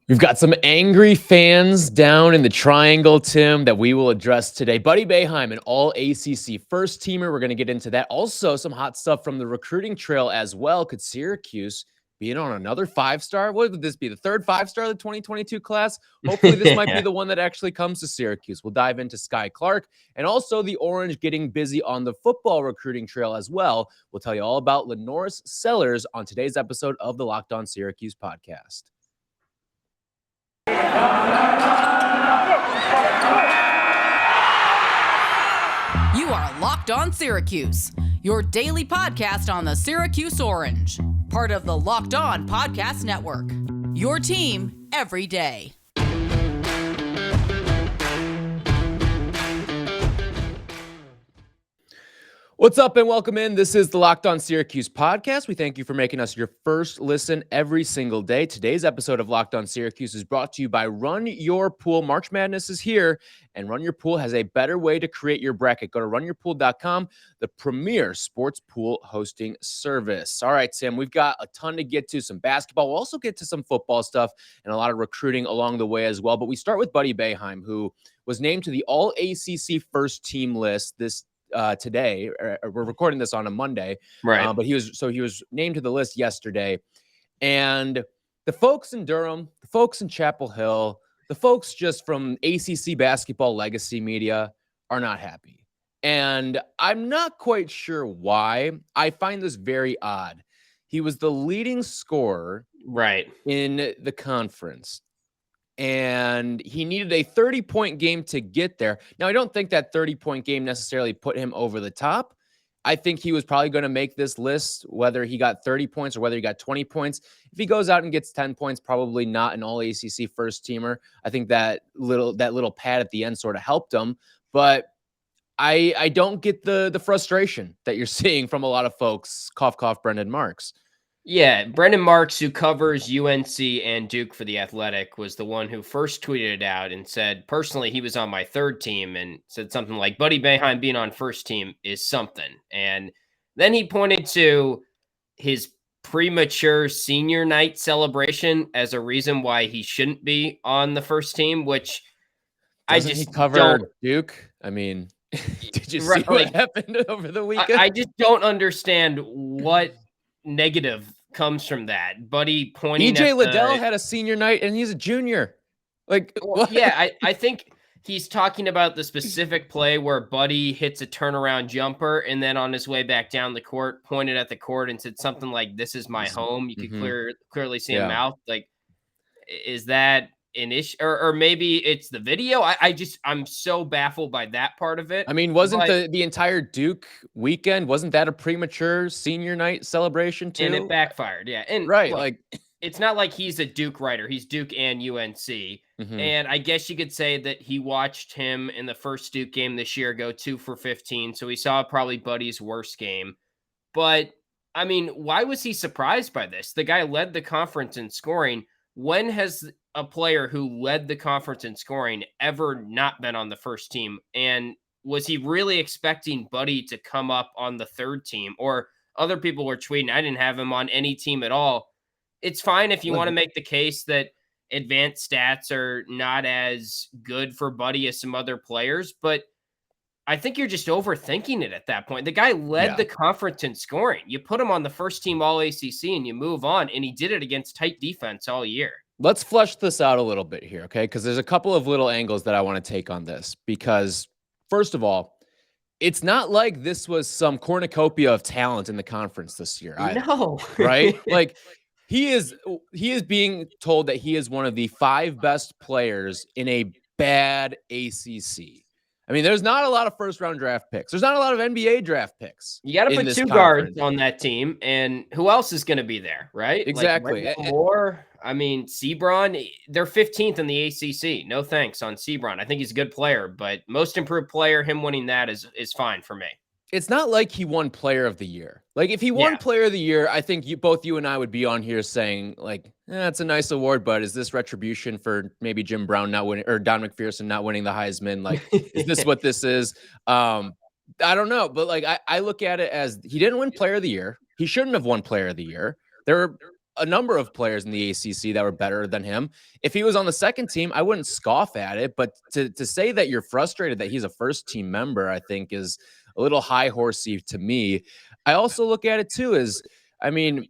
We've got some angry fans down in the triangle, Tim, that we will address today. Buddy Boeheim, an All-ACC First Teamer. We're going to get into that. Also, some hot stuff from the recruiting trail as well. Could Syracuse be in on another five-star? What would this be, the third five-star of the 2022 class? Hopefully, this might be the one that actually comes to Syracuse. We'll dive into Skyy Clark and also the Orange getting busy on the football recruiting trail as well. We'll tell you all about LaNorris Sellers on today's episode of the Locked On Syracuse podcast. You are Locked On Syracuse, your daily podcast on the Syracuse Orange, part of the Locked On Podcast Network, your team every day. What's up and welcome in. This is the Locked On Syracuse podcast. We thank you for making us your first listen every single day. Today's episode of Locked On Syracuse is brought to you by Run Your Pool. March Madness is here, and Run Your Pool has a better way to create your bracket. Go to runyourpool.com, the premier sports pool hosting service. All right, Tim, we've got a ton to get to, some basketball. We'll also get to some football stuff and a lot of recruiting along the way as well. But we start with Buddy Boeheim, who was named to the All-ACC First Team list today. We're recording this on a Monday, right? But he was named to the list yesterday, and the folks in Durham, the folks in Chapel Hill, the folks just from ACC basketball legacy media are not happy, and I'm not quite sure why. I find this very odd. He was the leading scorer, right, in the conference, and he needed a 30-point game to get there. Now, I don't think that 30-point game necessarily put him over the top. I think he was probably going to make this list, whether he got 30 points or whether he got 20 points. If he goes out and gets 10 points, probably not an All-ACC first teamer. I think that little pad at the end sort of helped him. But I don't get the frustration that you're seeing from a lot of folks. Cough, cough, Brendan Marks. Yeah, Brendan Marks, who covers UNC and Duke for The Athletic, was the one who first tweeted it out and said, personally, he was on my third team and said something like, Buddy Boeheim being on first team is something. And then he pointed to his premature senior night celebration as a reason why he shouldn't be on the first team, which Doesn't he cover Duke? I mean, did you see what happened over the weekend? I just don't understand what negative comes from that. Buddy pointing EJ Liddell had a senior night and he's a junior. Yeah, I think he's talking about the specific play where Buddy hits a turnaround jumper and then on his way back down the court pointed at the court and said something like, "This is my home." You could clearly see a mouth. Like, is that an issue? Or maybe it's the video. I'm so baffled by that part of it. I mean, wasn't the entire Duke weekend, wasn't that a premature senior night celebration too? And it backfired. Yeah. And look, it's not like he's a Duke writer. He's Duke and UNC. And I guess you could say that he watched him in the first Duke game this year go 2 for 15. So he saw probably Buddy's worst game. But I mean, why was he surprised by this? The guy led the conference in scoring. When has a player who led the conference in scoring ever not been on the first team? And was he really expecting Buddy to come up on the third team? Or other people were tweeting, I didn't have him on any team at all. It's fine if you want to make the case that advanced stats are not as good for Buddy as some other players, but I think you're just overthinking it at that point. The guy led the conference in scoring. You put him on the first team All-ACC and you move on, and he did it against tight defense all year. Let's flesh this out a little bit here, okay? Because there's a couple of little angles that I want to take on this. Because, first of all, it's not like this was some cornucopia of talent in the conference this year. No. Right? Like, he is being told that he is one of the 5 best players in a bad ACC. I mean, there's not a lot of first-round draft picks. There's not a lot of NBA draft picks. You got to put 2 guards on that team, and who else is going to be there, right? Exactly. Sebron, they're 15th in the ACC. No thanks on Sebron. I think he's a good player, but most improved player, him winning that is fine for me. It's not like he won Player of the Year. Like, if he won Player of the Year, I think both you and I would be on here saying, like, it's a nice award, but is this retribution for maybe Jim Brown not winning or Don McPherson not winning the Heisman? Like, is this what this is? I don't know. But, like, I look at it as he didn't win Player of the Year. He shouldn't have won Player of the Year. There were a number of players in the ACC that were better than him. If he was on the second team, I wouldn't scoff at it. But to say that you're frustrated that he's a first team member, I think is a little high horsey to me. I also look at it too as, I mean,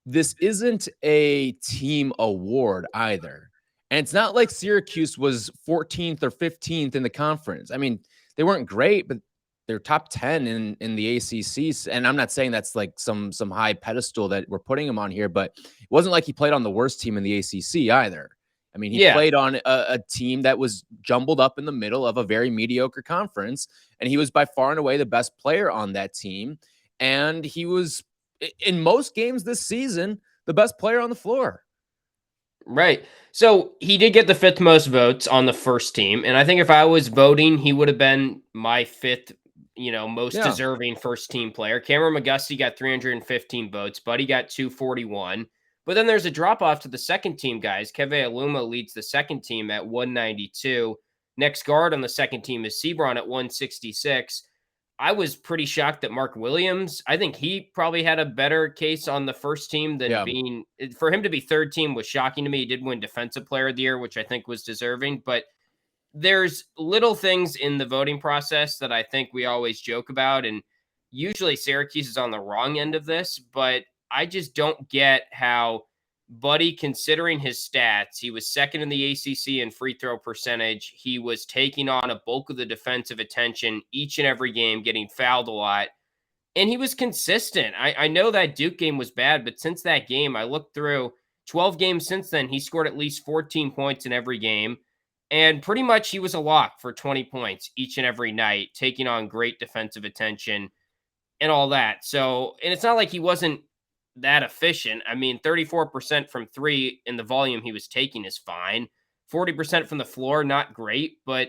this isn't a team award either. And it's not like Syracuse was 14th or 15th in the conference. I mean, they weren't great, but they're top 10 in the ACC. And I'm not saying that's like some high pedestal that we're putting him on here, but it wasn't like he played on the worst team in the ACC either. I mean, he played on a team that was jumbled up in the middle of a very mediocre conference, and he was by far and away the best player on that team. And he was, in most games this season, the best player on the floor. Right. So he did get the 5th most votes on the first team. And I think if I was voting, he would have been my 5th, most deserving first team player. Cameron McGusty got 315 votes. Buddy got 241. But then there's a drop off to the second team guys. Keve Aluma leads the second team at 192. Next guard on the second team is Sebron at 166. I was pretty shocked that Mark Williams, I think he probably had a better case on the first team than for him to be third team was shocking to me. He did win Defensive Player of the Year, which I think was deserving, but there's little things in the voting process that I think we always joke about. And usually Syracuse is on the wrong end of this, but I just don't get how Buddy, considering his stats, he was second in the ACC in free throw percentage. He was taking on a bulk of the defensive attention each and every game, getting fouled a lot. And he was consistent. I know that Duke game was bad, but since that game, I looked through 12 games since then, he scored at least 14 points in every game. And pretty much he was a lock for 20 points each and every night, taking on great defensive attention and all that. So, and it's not like he wasn't that efficient. I mean, 34% from three in the volume he was taking is fine. 40% from the floor, not great, but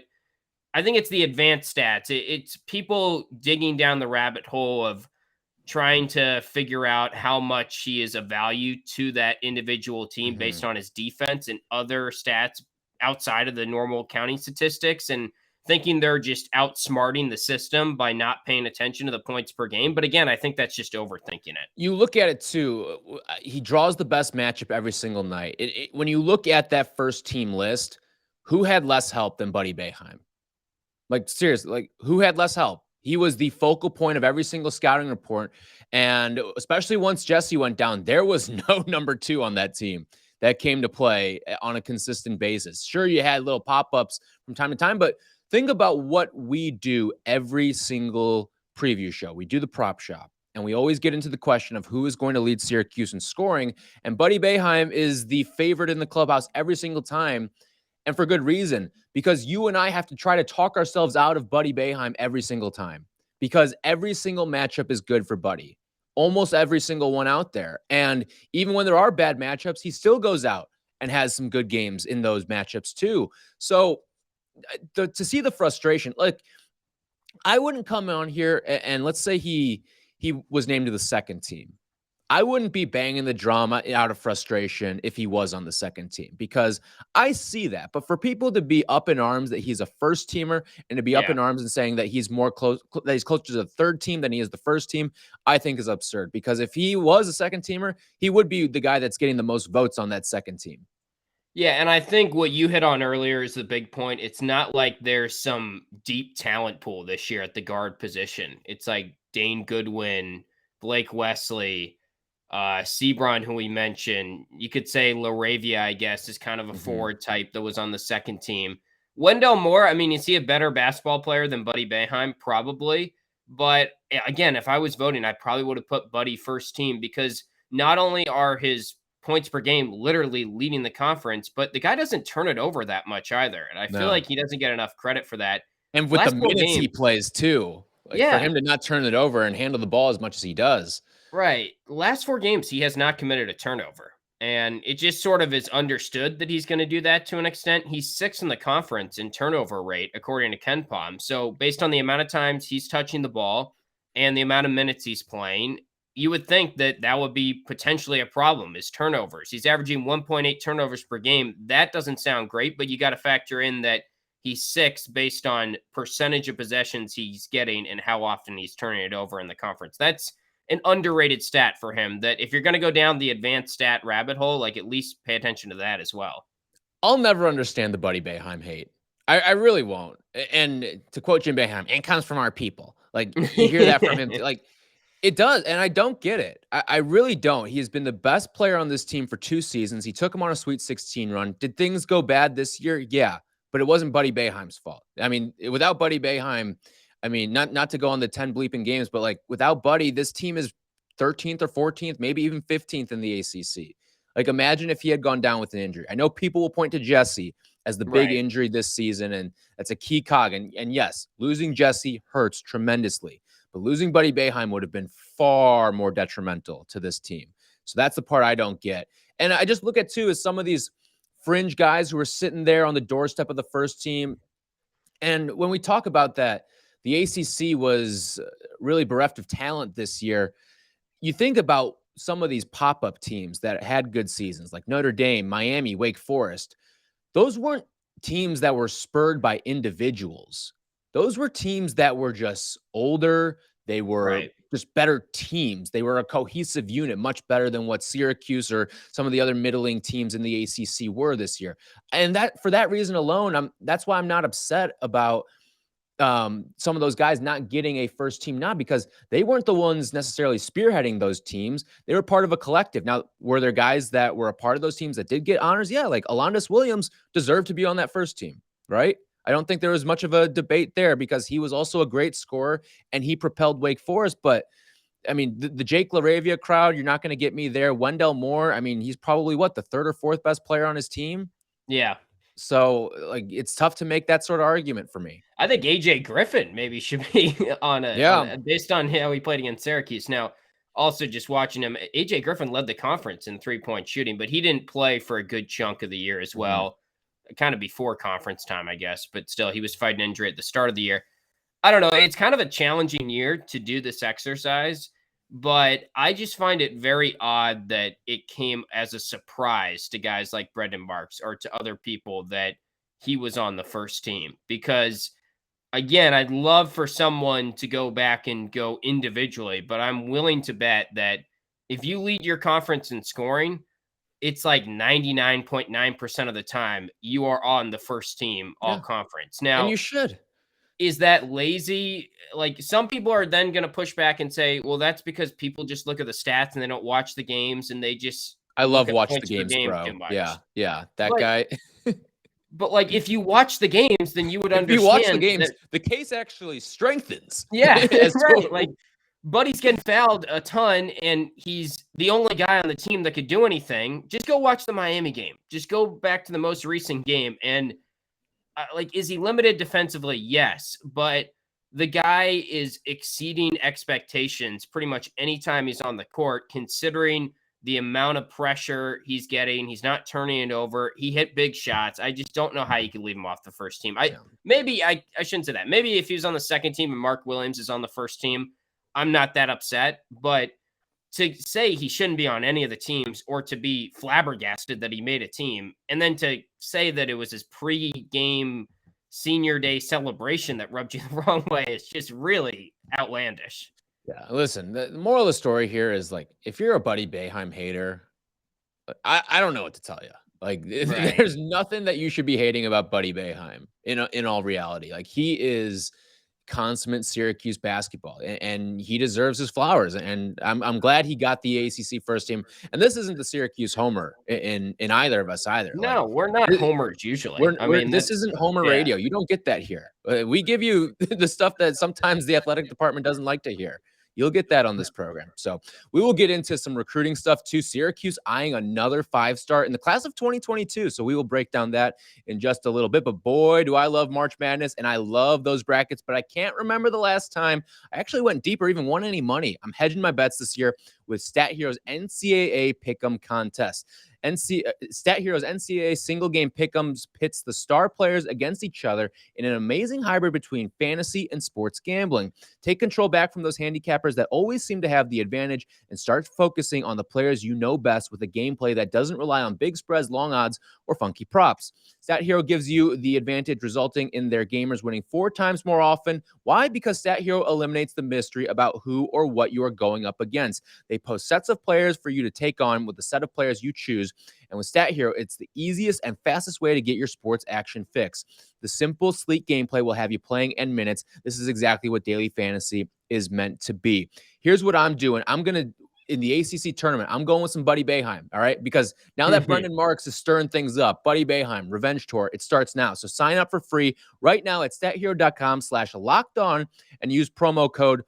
I think it's the advanced stats. It's people digging down the rabbit hole of trying to figure out how much he is of value to that individual team based on his defense and other stats outside of the normal counting statistics, and thinking they're just outsmarting the system by not paying attention to the points per game. But again, I think that's just overthinking it. You look at it too. He draws the best matchup every single night. When you look at that first team list, who had less help than Buddy Boeheim? Like, seriously, like, who had less help? He was the focal point of every single scouting report. And especially once Jesse went down, there was no number 2 on that team that came to play on a consistent basis. Sure, you had little pop-ups from time to time, but think about what we do every single preview show. We do the prop shop, and we always get into the question of who is going to lead Syracuse in scoring. And Buddy Boeheim is the favorite in the clubhouse every single time, and for good reason, because you and I have to try to talk ourselves out of Buddy Boeheim every single time, because every single matchup is good for Buddy. Almost every single one out there. And even when there are bad matchups, he still goes out and has some good games in those matchups too. So to see the frustration, like, I wouldn't come on here and let's say he was named to the second team. I wouldn't be banging the drama out of frustration if he was on the second team, because I see that. But for people to be up in arms that he's a first teamer and to be up in arms and saying that he's more close, that he's closer to the third team than he is the first team, I think is absurd. Because if he was a second teamer, he would be the guy that's getting the most votes on that second team. Yeah, and I think what you hit on earlier is the big point. It's not like there's some deep talent pool this year at the guard position. It's like Dane Goodwin, Blake Wesley, Sebron, who we mentioned. You could say Laravia, I guess, is kind of a forward type that was on the second team. Wendell Moore, I mean, is he a better basketball player than Buddy Boeheim? Probably. But again, if I was voting, I probably would have put Buddy first team, because not only are his points per game literally leading the conference, but the guy doesn't turn it over that much either. And I feel like he doesn't get enough credit for that. And with the minutes he plays too, for him to not turn it over and handle the ball as much as he does. Right. Last 4 games, he has not committed a turnover. And it just sort of is understood that he's going to do that to an extent. He's 6th in the conference in turnover rate, according to KenPom. So based on the amount of times he's touching the ball and the amount of minutes he's playing, you would think that that would be potentially a problem, is turnovers. He's averaging 1.8 turnovers per game. That doesn't sound great, but you got to factor in that he's 6th based on percentage of possessions he's getting and how often he's turning it over in the conference. That's an underrated stat for him that if you're going to go down the advanced stat rabbit hole, like at least pay attention to that as well. I'll never understand the Buddy Boeheim hate. I really won't. And to quote Jim Boeheim, it comes from our people. Like, you hear that from him. Like, it does. And I don't get it. I really don't. He has been the best player on this team for 2 seasons. He took him on a Sweet 16 run. Did things go bad this year? Yeah. But it wasn't Buddy Boeheim's fault. I mean, without Buddy Boeheim, I mean, not to go on the 10 bleeping games, but like without Buddy, this team is 13th or 14th, maybe even 15th in the ACC. Like, imagine if he had gone down with an injury. I know people will point to Jesse as the big injury this season, and that's a key cog. And yes, losing Jesse hurts tremendously, but losing Buddy Boeheim would have been far more detrimental to this team. So that's the part I don't get. And I just look at, too, is some of these fringe guys who are sitting there on the doorstep of the first team. And when we talk about that, the ACC was really bereft of talent this year. You think about some of these pop-up teams that had good seasons, like Notre Dame, Miami, Wake Forest. Those weren't teams that were spurred by individuals. Those were teams that were just older. They were just better teams. They were a cohesive unit, much better than what Syracuse or some of the other middling teams in the ACC were this year. And that, for that reason alone, that's why I'm not upset about some of those guys not getting a first team nod, because they weren't the ones necessarily spearheading those teams. They were part of a collective. Now, were there guys that were a part of those teams that did get honors? Yeah, like Alondas Williams deserved to be on that first team, right? I don't think there was much of a debate there because he was also a great scorer and he propelled Wake Forest. But I mean, the Jake LaRavia crowd, you're not going to get me there. Wendell Moore, I mean, he's probably the 3rd or 4th best player on his team. Yeah. So, like, it's tough to make that sort of argument for me. I think AJ Griffin maybe should be on based on how he played against Syracuse. Now, also just watching him, AJ Griffin led the conference in 3-point shooting, but he didn't play for a good chunk of the year as well. Kind of before conference time, I guess, but still he was fighting injury at the start of the year. I don't know. It's kind of a challenging year to do this exercise, but I just find it very odd that it came as a surprise to guys like Brendan Marks or to other people that he was on the first team. Because, again, I'd love for someone to go back and go individually, but I'm willing to bet that if you lead your conference in scoring, it's like 99.9% of the time you are on the first team all conference. Now, and you should. Is that lazy? Like, some people are then going to push back and say, well, that's because people just look at the stats and they don't watch the games and they just. I love watching the games, bro. Yeah. That guy. But like, if you watch the games, then you would understand. If you watch the games, the case actually strengthens. Yeah, right. Like, Buddy's getting fouled a ton, and he's the only guy on the team that could do anything. Just go watch the Miami game. Just go back to the most recent game. And like, is he limited defensively? Yes, but the guy is exceeding expectations pretty much anytime he's on the court, considering the amount of pressure he's getting. He's not turning it over. He hit big shots. I just don't know how you could leave him off the first team. I shouldn't say that. Maybe if he was on the second team and Mark Williams is on the first team, I'm not that upset. But to say he shouldn't be on any of the teams, or to be flabbergasted that he made a team, and then to say that it was his pre-game senior day celebration that rubbed you the wrong way, is just really outlandish. Yeah, listen, the moral of the story here is, like, if you're a Buddy Boeheim hater, I don't know what to tell you. Like, there's nothing that you should be hating about Buddy Boeheim in all reality. Like, he is consummate Syracuse basketball, and he deserves his flowers. And I'm glad he got the ACC first team. And this isn't the Syracuse homer in either of us either. No, like, we're not homers usually. This isn't homer radio. You don't get that here. We give you the stuff that sometimes the athletic department doesn't like to hear. You'll get that on this program. So we will get into some recruiting stuff too. Syracuse eyeing another 5-star in the class of 2022. So we will break down that in just a little bit. But boy, do I love March Madness, and I love those brackets. But I can't remember the last time I actually went deep or even won any money. I'm hedging my bets this year with Stat Hero's NCAA Pick'em contest. Stat Hero's NCAA single game pick'ems pits the star players against each other in an amazing hybrid between fantasy and sports gambling. Take control back from those handicappers that always seem to have the advantage and start focusing on the players you know best with a gameplay that doesn't rely on big spreads, long odds, or funky props. Stat Hero gives you the advantage, resulting in their gamers winning 4 times more often. Why? Because Stat Hero eliminates the mystery about who or what you are going up against. They post sets of players for you to take on with the set of players you choose. And with Stat Hero, it's the easiest and fastest way to get your sports action fix. The simple, sleek gameplay will have you playing in minutes. This is exactly what daily fantasy is meant to be. Here's what I'm doing. In the ACC tournament, I'm going with some Buddy Boeheim, all right? Because now that Brendan Marks is stirring things up, Buddy Boeheim, Revenge Tour, it starts now. So sign up for free right now at stathero.com/lockedon and use promo code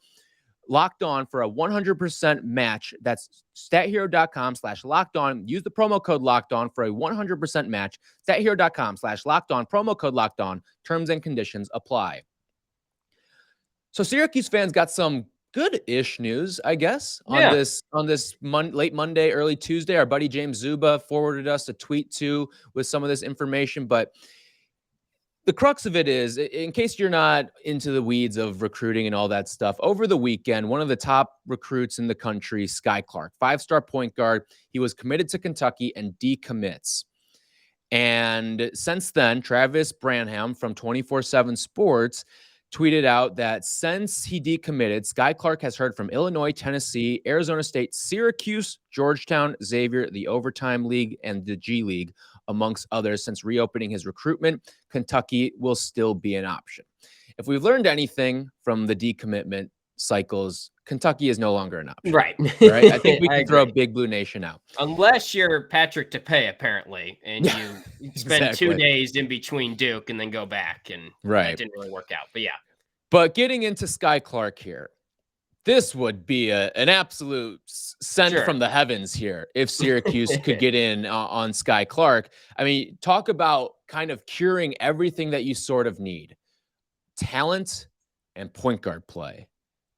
LOCKEDON for a 100% match. That's stathero.com/lockedon. Use the promo code LOCKEDON for a 100% match. stathero.com/lockedon, promo code LOCKEDON. Terms and conditions apply. So Syracuse fans got some good-ish news, I guess, on this late Monday, early Tuesday. Our buddy James Zuba forwarded us a tweet too with some of this information. But the crux of it is, in case you're not into the weeds of recruiting and all that stuff, over the weekend, one of the top recruits in the country, Skyy Clark, 5-star point guard, he was committed to Kentucky and decommits. And since then, Travis Branham from 24/7 Sports tweeted out that since he decommitted, Skyy Clark has heard from Illinois, Tennessee, Arizona State, Syracuse, Georgetown, Xavier, the Overtime League, and the G League, amongst others. Since reopening his recruitment, Kentucky will still be an option. If we've learned anything from the decommitment cycles, Kentucky is no longer an option. Right. Right? I think we can throw Big Blue Nation out. Unless you're Patrick Tapey, apparently, and you spend 2 days in between Duke and then go back, and it didn't really work out. But yeah. But getting into Skyy Clark here, this would be an absolute send from the heavens here if Syracuse could get in on Skyy Clark. I mean, talk about kind of curing everything that you sort of need. Talent and point guard play.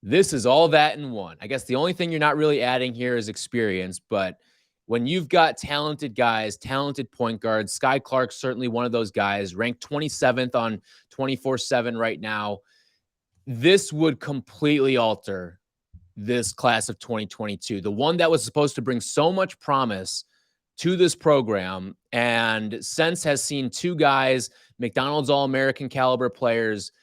This is all that in one. I guess the only thing you're not really adding here is experience, but when you've got talented guys, talented point guards, Skyy Clark's certainly one of those guys, ranked 27th on 24/7 right now. This would completely alter this class of 2022, the one that was supposed to bring so much promise to this program, and since has seen 2 guys, McDonald's All-American caliber players,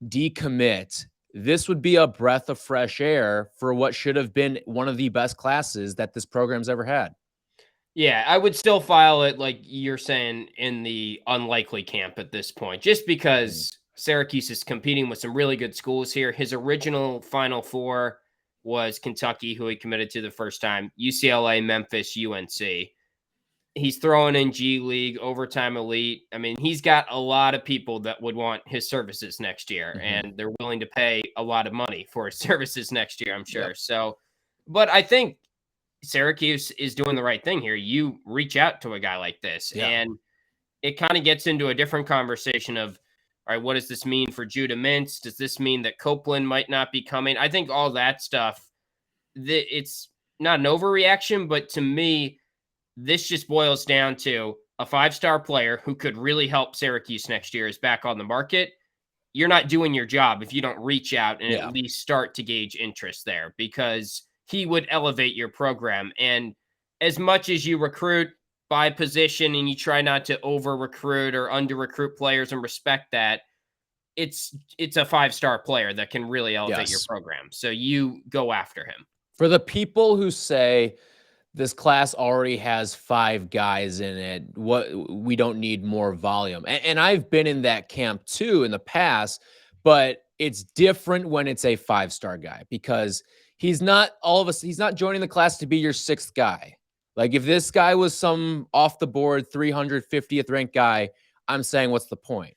decommit. This would be a breath of fresh air for what should have been one of the best classes that this program's ever had. Yeah, I would still file it, like you're saying, in the unlikely camp at this point, just because Syracuse is competing with some really good schools here. His original Final Four was Kentucky, who he committed to the first time, UCLA, Memphis, UNC. He's throwing in G League, Overtime Elite. I mean, he's got a lot of people that would want his services next year, and they're willing to pay a lot of money for his services next year, I'm sure. So, but I think Syracuse is doing the right thing here. You reach out to a guy like this, and it kind of gets into a different conversation of, all right, what does this mean for Judah Mintz? Does this mean that Copeland might not be coming? I think all that stuff, it's not an overreaction, but to me, this just boils down to a 5-star player who could really help Syracuse next year is back on the market. You're not doing your job if you don't reach out and at least start to gauge interest there, because he would elevate your program. And as much as you recruit by position and you try not to over recruit or under recruit players and respect that, it's a 5-star player that can really elevate your program. So you go after him. For the people who say this class already has 5 guys in it, we don't need more volume. And I've been in that camp too in the past, but it's different when it's a 5-star guy, because he's not joining the class to be your 6th guy. Like if this guy was some off the board 350th ranked guy, I'm saying, what's the point?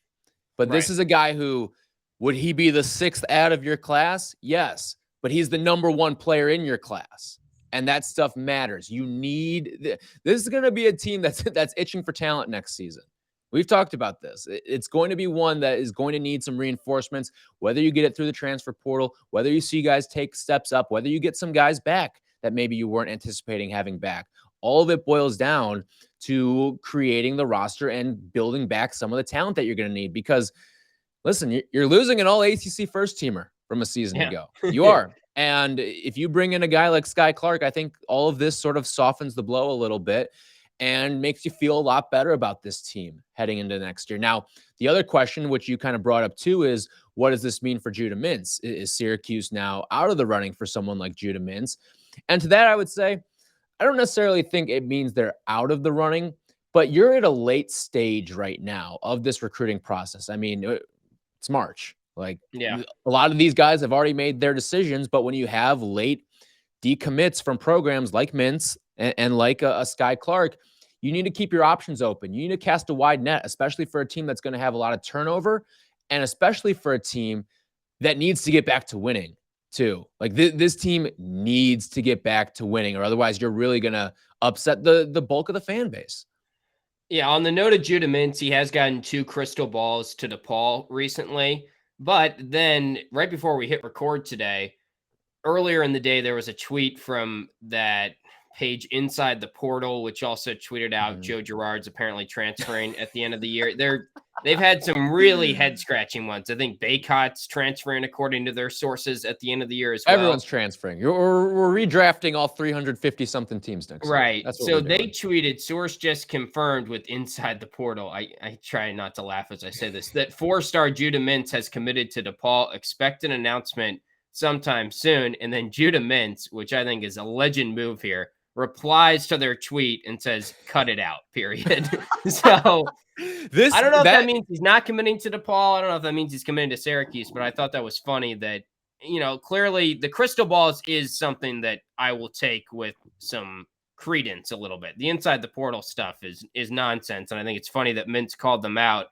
But this is a guy who, would he be the 6th out of your class? Yes, but he's the number 1 player in your class. And that stuff matters. You need this is going to be a team that's itching for talent next season. We've talked about this. It's going to be one that is going to need some reinforcements, whether you get it through the transfer portal, whether you see guys take steps up, whether you get some guys back that maybe you weren't anticipating having back. all of it boils down to creating the roster and building back some of the talent that you're going to need. Because listen, you're losing an All-ACC first teamer from a season ago. You are. And if you bring in a guy like Skyy Clark, I think all of this sort of softens the blow a little bit and makes you feel a lot better about this team heading into next year. Now, the other question, which you kind of brought up too, is what does this mean for Judah Mintz? Is Syracuse now out of the running for someone like Judah Mintz? And to that, I would say, I don't necessarily think it means they're out of the running, but you're at a late stage right now of this recruiting process. I mean, it's March. Like, a lot of these guys have already made their decisions, but when you have late decommits from programs like Mintz and like a Skyy Clark, you need to keep your options open. You need to cast a wide net, especially for a team that's going to have a lot of turnover, and especially for a team that needs to get back to winning too. Like this team needs to get back to winning, or otherwise you're really going to upset the bulk of the fan base. Yeah, on the note of Judah Mintz, he has gotten 2 crystal balls to DePaul recently. But then right before we hit record today, earlier in the day, there was a tweet from that page Inside the Portal, which also tweeted out Joe Girard's apparently transferring at the end of the year. They've had some really head-scratching ones. I think Baycott's transferring according to their sources at the end of the year as well. Everyone's transferring. We're redrafting all 350-something teams next year. Right. So they tweeted, source just confirmed with Inside the Portal. I try not to laugh as I say this, that 4-star Judah Mintz has committed to DePaul. Expect an announcement sometime soon. And then Judah Mintz, which I think is a legend move here, replies to their tweet and says, cut it out, period. So I don't know if that means he's not committing to DePaul. I don't know if that means he's committing to Syracuse, but I thought that was funny that, clearly the crystal balls is something that I will take with some credence a little bit. The Inside the Portal stuff is nonsense. And I think it's funny that Mintz called them out,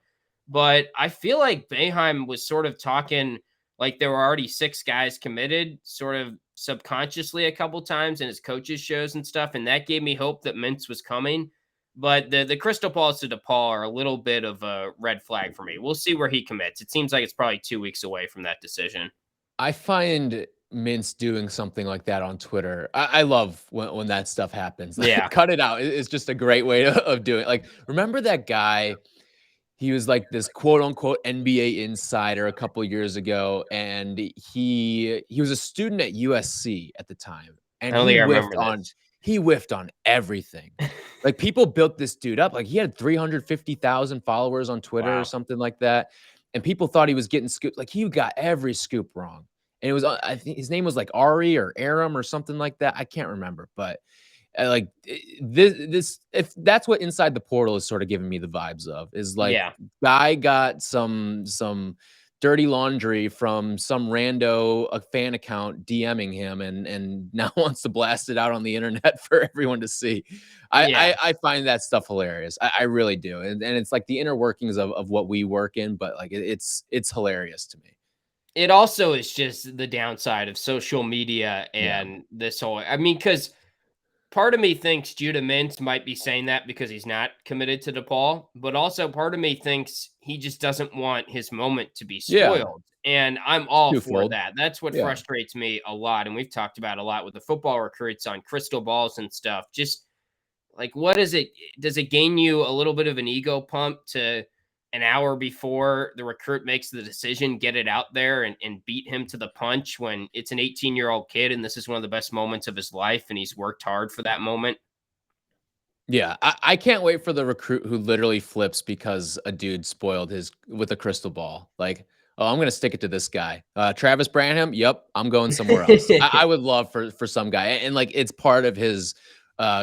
but I feel like Boeheim was sort of talking like there were already 6 guys committed, sort of subconsciously a couple times in his coaches shows and stuff. And that gave me hope that Mintz was coming. But the crystal balls to DePaul are a little bit of a red flag for me. We'll see where he commits. It seems like it's probably 2 weeks away from that decision. I find Mintz doing something like that on Twitter. I love when that stuff happens. Like, cut it out. It's just a great way of doing it. Like, remember that guy? He was like this quote unquote NBA insider a couple of years ago, and he was a student at USC at the time, and he whiffed on everything. Like, people built this dude up. Like, he had 350,000 followers on Twitter or something like that, and people thought he was getting scooped. Like, he got every scoop wrong, and it was I think his name was like Ari or Aram or something like that. I can't remember, but. Like this, if that's what Inside the Portal is sort of giving me the vibes of, is like, guy got some dirty laundry from some rando a fan account DMing him and now wants to blast it out on the internet for everyone to see. I find that stuff hilarious. I really do. And it's like the inner workings of what we work in, but like it's hilarious to me. It also is just the downside of social media and this whole, because part of me thinks Judah Mintz might be saying that because he's not committed to DePaul, but also part of me thinks he just doesn't want his moment to be spoiled. And I'm all for that. That's what frustrates me a lot. And we've talked about a lot with the football recruits on crystal balls and stuff. Just like, what is it? Does it gain you a little bit of an ego pump to an hour before the recruit makes the decision, get it out there and beat him to the punch when it's an 18-year-old kid and this is one of the best moments of his life and he's worked hard for that moment? Yeah, I can't wait for the recruit who literally flips because a dude spoiled his with a crystal ball. Like, oh, I'm going to stick it to this guy. Travis Branham, yep, I'm going somewhere else. I would love for some guy. And like, it's part of his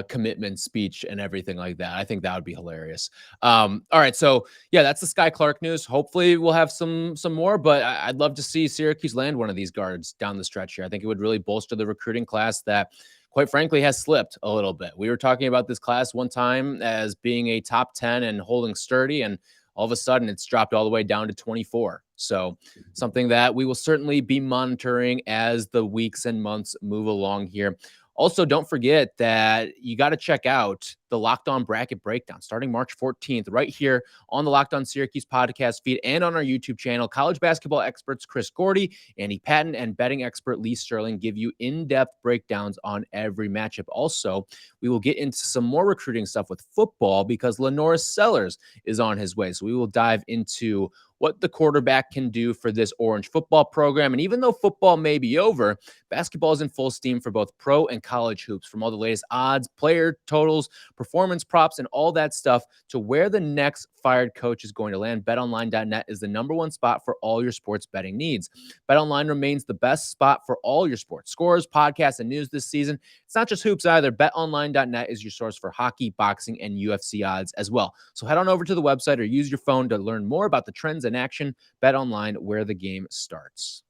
commitment speech and everything like that. I think that would be hilarious. All right, so yeah, that's the Skyy Clark news. Hopefully we'll have some more, but I'd love to see Syracuse land one of these guards down the stretch here. I think it would really bolster the recruiting class that, quite frankly, has slipped a little bit. We were talking about this class one time as being a top 10 and holding sturdy, and all of a sudden it's dropped all the way down to 24. So something that we will certainly be monitoring as the weeks and months move along here. Also, don't forget that you got to check out the Locked On Bracket Breakdown starting March 14th, right here on the Locked On Syracuse podcast feed and on our YouTube channel. College basketball experts Chris Gordy, Andy Patton, and betting expert Lee Sterling give you in-depth breakdowns on every matchup. Also, we will get into some more recruiting stuff with football because LaNorris Sellers is on his way. So we will dive into what the quarterback can do for this Orange football program. And even though football may be over, basketball is in full steam for both pro and college hoops. From all the latest odds, player totals, performance props, and all that stuff to where the next fired coach is going to land, BetOnline.net is the number one spot for all your sports betting needs. BetOnline remains the best spot for all your sports scores, podcasts, and news this season. It's not just hoops either. BetOnline.net is your source for hockey, boxing, and UFC odds as well. So head on over to the website or use your phone to learn more about the trends in action. BetOnline, where the game starts.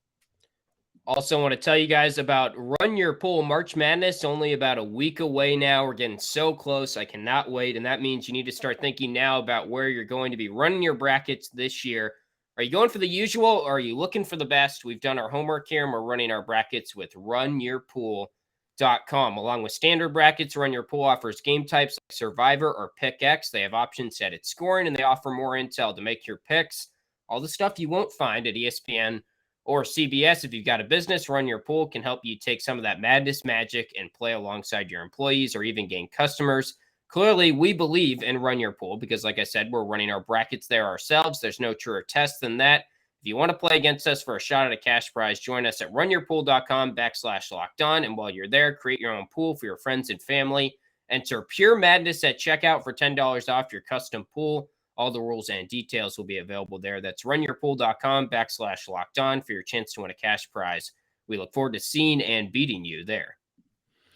Also want to tell you guys about Run Your Pool March Madness, only about a week away now. We're getting so close. I cannot wait. And that means you need to start thinking now about where you're going to be running your brackets this year. Are you going for the usual or are you looking for the best? We've done our homework here and we're running our brackets with runyourpool.com. Along with standard brackets, Run Your Pool offers game types like Survivor or Pick X. They have options set at scoring and they offer more intel to make your picks. All the stuff you won't find at ESPN or CBS. If you've got a business, Run Your Pool can help you take some of that madness magic and play alongside your employees or even gain customers. Clearly, we believe in Run Your Pool because, like I said, we're running our brackets there ourselves. There's no truer test than that. If you want to play against us for a shot at a cash prize, join us at runyourpool.com/lockedon. And while you're there, create your own pool for your friends and family. Enter Pure Madness at checkout for $10 off your custom pool. All the rules and details will be available there. That's runyourpool.com/lockedon for your chance to win a cash prize. We look forward to seeing and beating you there.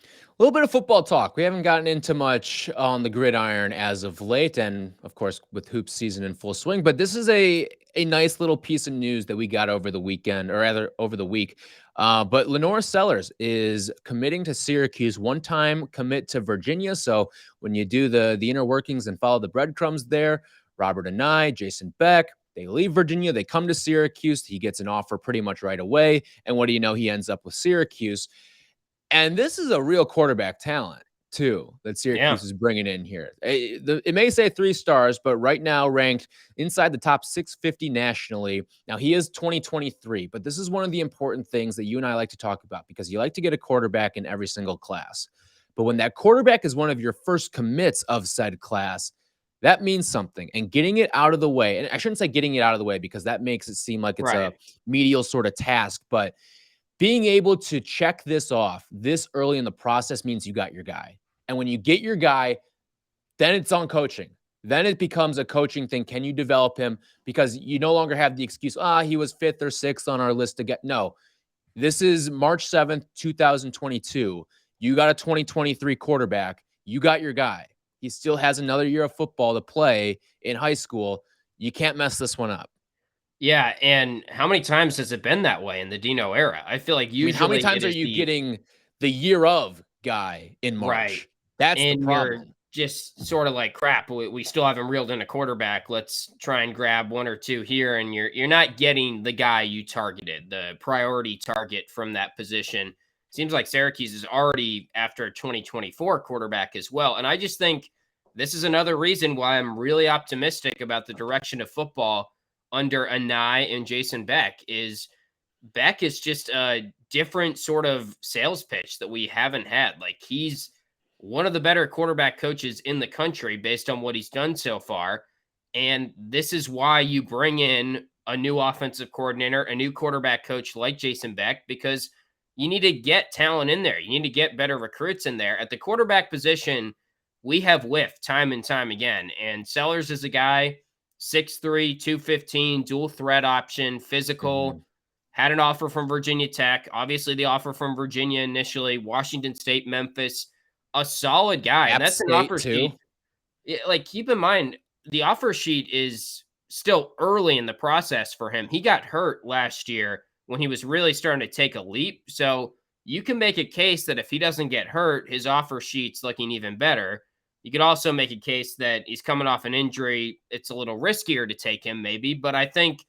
A little bit of football talk. We haven't gotten into much on the gridiron as of late, and of course, with hoops season in full swing. But this is a nice little piece of news that we got over the weekend, or rather over the week. But LaNorris Sellers is committing to Syracuse, one-time commit to Virginia. So when you do the inner workings and follow the breadcrumbs there, Robert Anae, Jason Beck, they leave Virginia, they come to Syracuse. He gets an offer pretty much right away. And what do you know? He ends up with Syracuse. And this is a real quarterback talent, too, that Syracuse is bringing in here. It may say 3 stars, but right now ranked inside the top 650 nationally. Now, he is 2023, but this is one of the important things that you and I like to talk about because you like to get a quarterback in every single class. But when that quarterback is one of your first commits of said class, that means something. And getting it out of the way, and I shouldn't say getting it out of the way because that makes it seem like it's a medial sort of task, but being able to check this off this early in the process means you got your guy. And when you get your guy, then it's on coaching. Then it becomes a coaching thing. Can you develop him? Because you no longer have the excuse, he was 5th or 6th on our list to get. No, this is March 7th, 2022. You got a 2023 quarterback. You got your guy. He still has another year of football to play in high school. You can't mess this one up. Yeah, and how many times has it been that way in the Dino era? I feel like usually how many times are you getting the year of guy in March? Right. That's and the problem. You're just sort of like, crap, we still haven't reeled in a quarterback. Let's try and grab 1 or 2 here, and you're not getting the guy you targeted, the priority target from that position. Seems like Syracuse is already after a 2024 quarterback as well. And I just think this is another reason why I'm really optimistic about the direction of football under Anae and Jason Beck is just a different sort of sales pitch that we haven't had. Like, he's one of the better quarterback coaches in the country based on what he's done so far. And this is why you bring in a new offensive coordinator, a new quarterback coach like Jason Beck, because you need to get talent in there. You need to get better recruits in there. At the quarterback position, we have whiffed time and time again. And Sellers is a guy, 6'3", 215, dual threat option, physical, had an offer from Virginia Tech. Obviously, the offer from Virginia initially, Washington State, Memphis, a solid guy. And that's an offer sheet. Like, keep in mind, the offer sheet is still early in the process for him. He got hurt last year when he was really starting to take a leap. So you can make a case that if he doesn't get hurt, his offer sheet's looking even better. You could also make a case that he's coming off an injury. It's a little riskier to take him maybe, but I think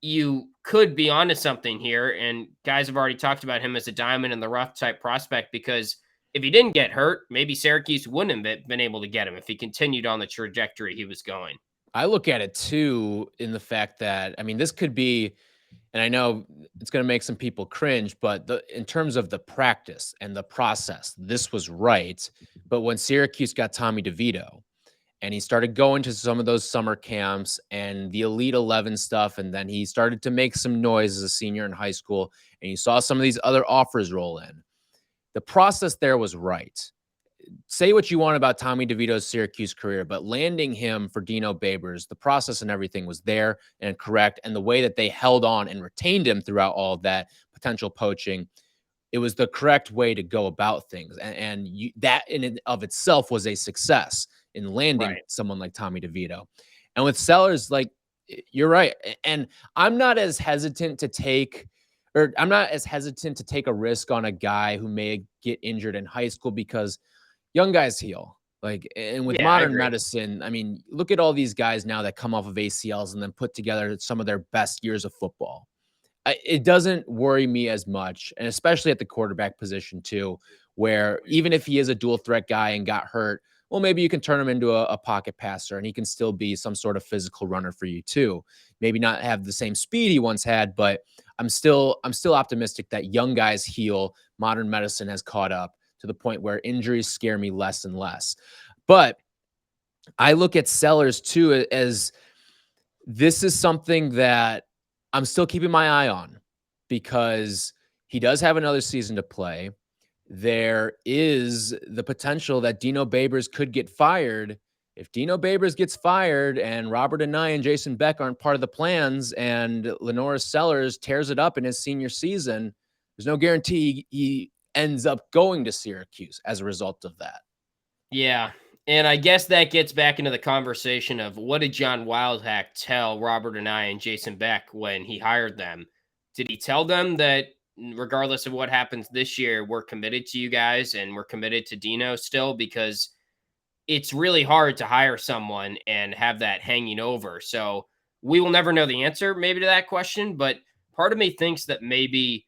you could be onto something here. And guys have already talked about him as a diamond in the rough type prospect because if he didn't get hurt, maybe Syracuse wouldn't have been able to get him if he continued on the trajectory he was going. I look at it too in the fact that, I mean, this could be, and I know it's going to make some people cringe, but in terms of the practice and the process, this was right. But when Syracuse got Tommy DeVito and he started going to some of those summer camps and the Elite 11 stuff, and then he started to make some noise as a senior in high school, and you saw some of these other offers roll in, the process there was right. Say what you want about Tommy DeVito's Syracuse career, but landing him for Dino Babers, the process and everything was there and correct. And the way that they held on and retained him throughout all of that potential poaching, it was the correct way to go about things. And that in and of itself was a success in landing someone like Tommy DeVito. And with Sellers, like, you're right. And I'm not as hesitant to take a risk on a guy who may get injured in high school because young guys heal. Like, and with modern medicine, I mean, look at all these guys now that come off of ACLs and then put together some of their best years of football. It doesn't worry me as much, and especially at the quarterback position too, where even if he is a dual threat guy and got hurt, well, maybe you can turn him into a pocket passer and he can still be some sort of physical runner for you too. Maybe not have the same speed he once had, but I'm still optimistic that young guys heal. Modern medicine has caught up to the point where injuries scare me less and less. But I look at Sellers too as this is something that I'm still keeping my eye on because he does have another season to play. There is the potential that Dino Babers could get fired. If Dino Babers gets fired and Robert Anae and Jason Beck aren't part of the plans and LaNorris Sellers tears it up in his senior season, there's no guarantee he ends up going to Syracuse as a result of that. Yeah. And I guess that gets back into the conversation of what did John Wildhack tell Robert Anae and Jason Beck when he hired them? Did he tell them that regardless of what happens this year, we're committed to you guys and we're committed to Dino still? Because it's really hard to hire someone and have that hanging over. So we will never know the answer maybe to that question, but part of me thinks that maybe,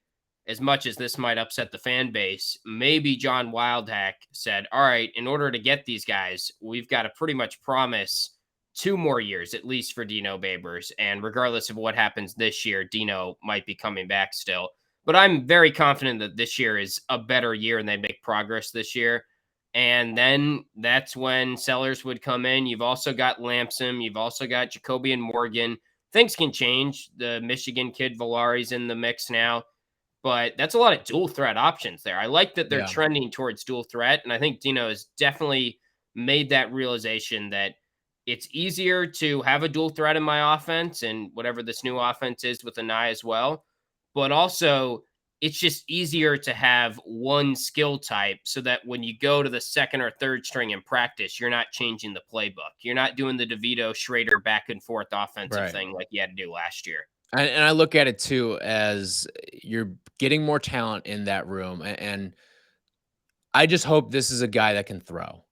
as much as this might upset the fan base, maybe John Wildhack said, all right, in order to get these guys, we've got to pretty much promise 2 more years, at least for Dino Babers. And regardless of what happens this year, Dino might be coming back still. But I'm very confident that this year is a better year and they make progress this year. And then that's when Sellers would come in. You've also got Lamson. You've also got Jacoby and Morgan. Things can change. The Michigan kid Valari's in the mix now. But that's a lot of dual threat options there. I like that they're trending towards dual threat. And I think Dino has definitely made that realization that it's easier to have a dual threat in my offense and whatever this new offense is with Anae as well. But also, it's just easier to have one skill type so that when you go to the second or third string in practice, you're not changing the playbook. You're not doing the DeVito Schrader back and forth offensive thing like you had to do last year. And I look at it too as you're getting more talent in that room. And I just hope this is a guy that can throw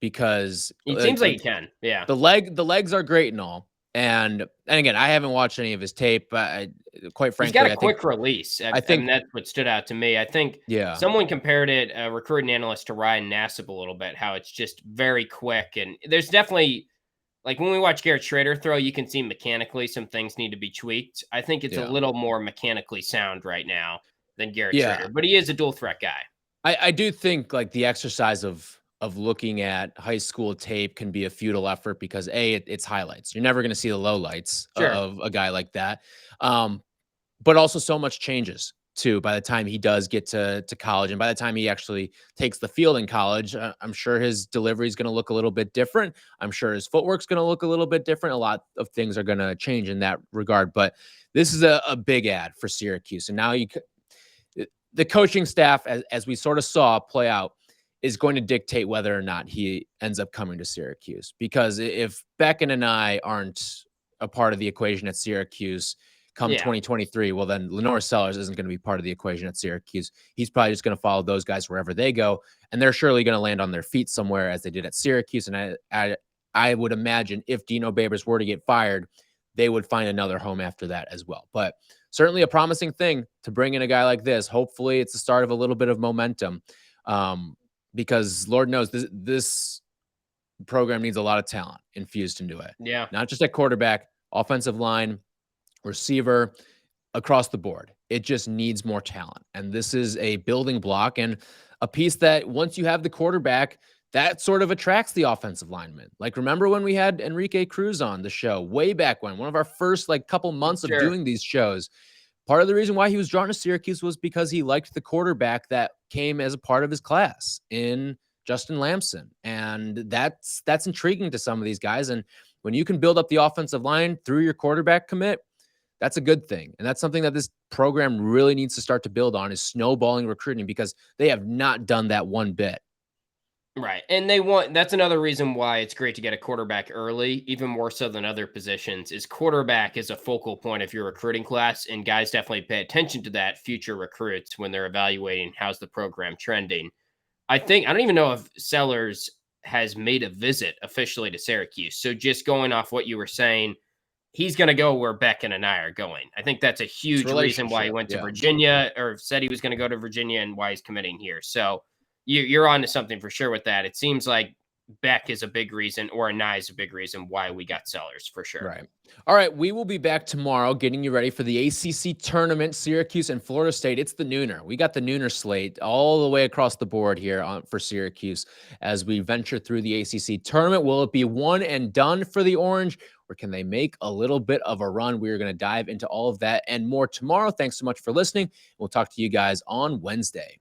because he seems like he can. Yeah. The legs are great and all. And again, I haven't watched any of his tape, but quite frankly, he's got a quick release. I think that's what stood out to me. I think someone compared it, a recruiting analyst, to Ryan Nassib a little bit, how it's just very quick. And there's definitely, like when we watch Garrett Schrader throw, you can see mechanically some things need to be tweaked. I think it's a little more mechanically sound right now than Garrett Schrader, but he is a dual threat guy. I do think like the exercise of looking at high school tape can be a futile effort because it's highlights. You're never going to see the lowlights of a guy like that. But also so much changes too by the time he does get to college. And by the time he actually takes the field in college, I'm sure his delivery is going to look a little bit different. I'm sure his footwork's going to look a little bit different. A lot of things are going to change in that regard, but this is a big ad for Syracuse. And now the coaching staff, as we sort of saw play out, is going to dictate whether or not he ends up coming to Syracuse. Because if Beck and Anae aren't a part of the equation at Syracuse come 2023, well, then LaNorris Sellers isn't going to be part of the equation at Syracuse. He's probably just going to follow those guys wherever they go, and they're surely going to land on their feet somewhere as they did at Syracuse. And I would imagine if Dino Babers were to get fired, they would find another home after that as well. But certainly a promising thing to bring in a guy like this. Hopefully it's the start of a little bit of momentum. because Lord knows this program needs a lot of talent infused into it. Yeah. Not just at quarterback, offensive line, receiver, across the board. It just needs more talent. And this is a building block and a piece that once you have the quarterback, that sort of attracts the offensive lineman. Like, remember when we had Enrique Cruz on the show way back when, one of our first couple months of doing these shows. Part of the reason why he was drawn to Syracuse was because he liked the quarterback that came as a part of his class in Justin Lamson. And that's intriguing to some of these guys. And when you can build up the offensive line through your quarterback commit, that's a good thing. And that's something that this program really needs to start to build on, is snowballing recruiting, because they have not done that one bit. Right. And that's another reason why it's great to get a quarterback early, even more so than other positions, is quarterback is a focal point of your recruiting class. And guys definitely pay attention to that, future recruits, when they're evaluating how's the program trending. I don't even know if Sellers has made a visit officially to Syracuse. So just going off what you were saying, he's going to go where Beck and Anae are going. I think that's a huge reason why he went to Virginia, or said he was going to go to Virginia, and why he's committing here. So you're on to something for sure with that. It seems like Beck is a big reason, or Anae is a big reason why we got Sellers for sure. Right. All right. We will be back tomorrow getting you ready for the ACC tournament, Syracuse and Florida State. It's the nooner. We got the nooner slate all the way across the board here for Syracuse as we venture through the ACC tournament. Will it be one and done for the Orange, or can they make a little bit of a run? We are going to dive into all of that and more tomorrow. Thanks so much for listening. We'll talk to you guys on Wednesday.